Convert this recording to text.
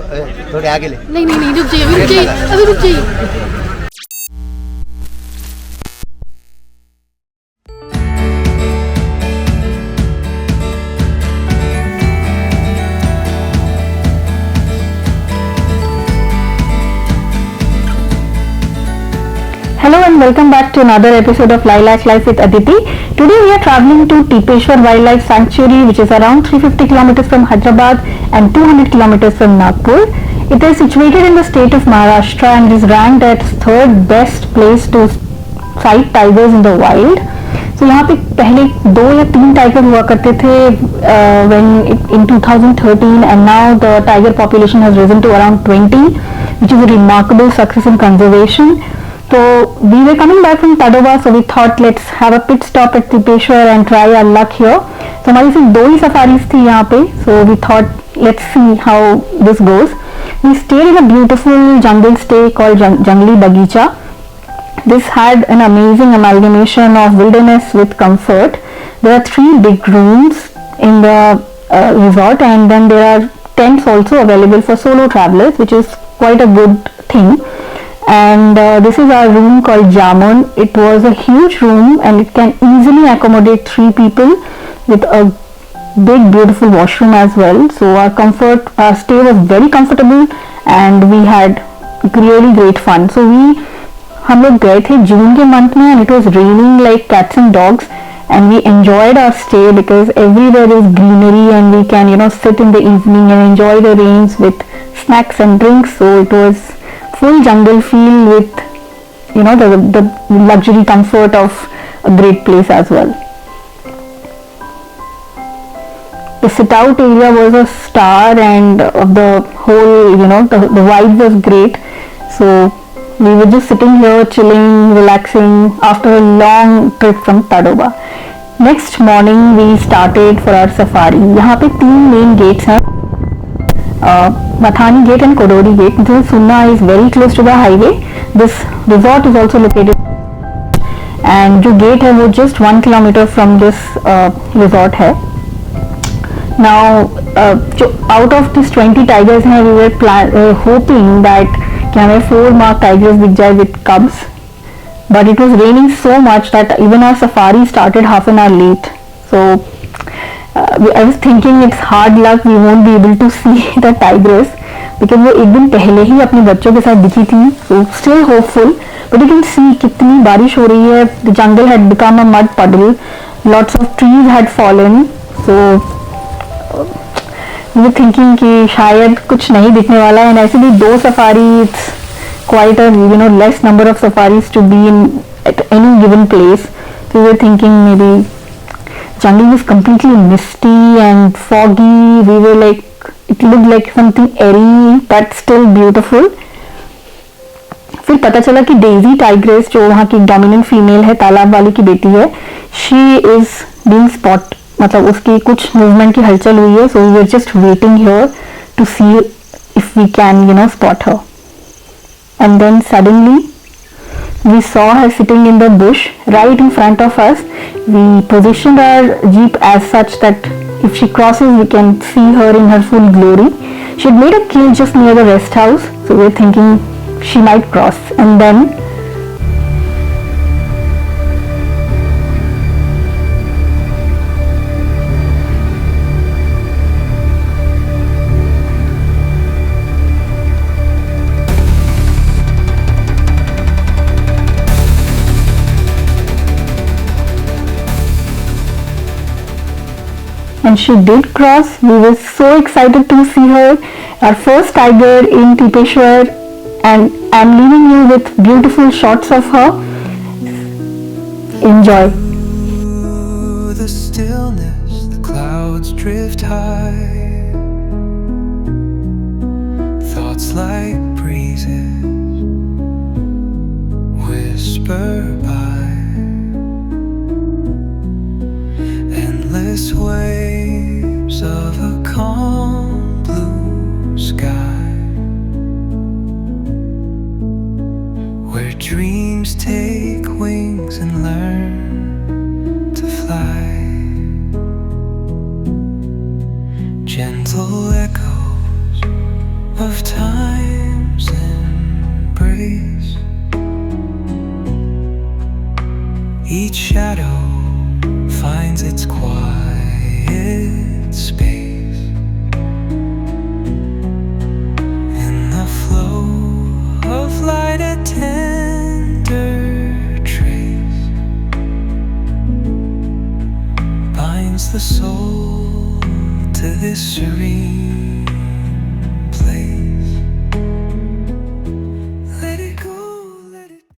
थोड़े आगे ले। नहीं नहीं नहीं, रुक जाइए अभी, रुक जाइए अभी, रुक जाइए। Hello and welcome back to another episode of Lilac Life with Aditi. Today we are traveling to Tipeshwar Wildlife Sanctuary, which is around 350 kilometers from Hyderabad and 200 kilometers from Nagpur. It is situated in the state of Maharashtra and is ranked as third best place to sight tigers in the wild. So यहाँ पे पहले 2 या 3 tiger हुआ करते थे in 2013, and now the tiger population has risen to around 20, which is a remarkable success in conservation. So we were coming back from Tadoba, so we thought let's have a pit stop at Tipeshwar and try our luck here. So हमारी सिर्फ 2 ही safaris थी यहाँ पे, so we thought let's see how this goes. We stayed in a beautiful jungle stay called Jungli Bagicha. This had an amazing amalgamation of wilderness with comfort. There are 3 big rooms in the resort, and then there are tents also available for solo travelers, which is quite a good thing. And this is our room called Jamun. It was a huge room and it can easily accommodate 3 people with a big beautiful washroom as well. So our stay was very comfortable and we had really great fun. So हम लोग गए थे जून के month में and it was raining like cats and dogs, and we enjoyed our stay because everywhere is greenery and we can sit in the evening and enjoy the rains with snacks and drinks. So it was full jungle feel with the luxury comfort of a great place as well. The sit out area was a star, and of the whole the vibe was great. So we were just sitting here chilling, relaxing after a long trip from Tadoba. Next morning we started for our safari. यहाँ पे 3 main gates हैं, Mathani Gate and Kodori Gate. Since Sunna is very close to the highway, this resort is also located, and जो gate है वो just 1 kilometer from this resort है. Now out of these 20 tigers हैं, we were hoping that कि हमें 4 marked tigers दिख जाए with cubs, but it was raining so much that even our safari started half an hour late. So I was thinking it's hard luck we won't be able to see the tigress because वो एक दिन पहले ही अपने बच्चों के साथ दिखी थी. So still hopeful, but you can see कितनी बारिश हो रही है. The jungle had become a mud puddle. Lots of trees had fallen. So we were thinking कि शायद कुछ नहीं दिखने वाला है, and ऐसे भी 2 safari, it's quite a less number of safaris to be in at any given place. So we were thinking maybe jungle was completely misty and foggy. We were like, it looked like something airy but still beautiful. फिर पता चला कि Daisy tigress जो वहाँ की dominant female है, तालाब वाली की बेटी है, शी इज बीइंग स्पॉट, मतलब उसकी कुछ मूवमेंट की हलचल हुई है. So we are just waiting here to see if we can spot her. And then suddenly we saw her sitting in the bush right in front of us. We positioned our jeep as such that if she crosses we can see her in her full glory. She had made a kill just near the rest house, so we were thinking she might cross, and then and she did cross. We were so excited to see her, our first tiger in Tipeshwar, and I'm leaving you with beautiful shots of her. Enjoy. The stillness, the clouds drift high, thoughts like breezes whisper by, endless waves of a calm blue sky, where dreams take wings and learn to fly. Gentle echoes of of time's embrace. Each shadow finds its quiet space in the flow of light, a tender trace binds the soul to this serene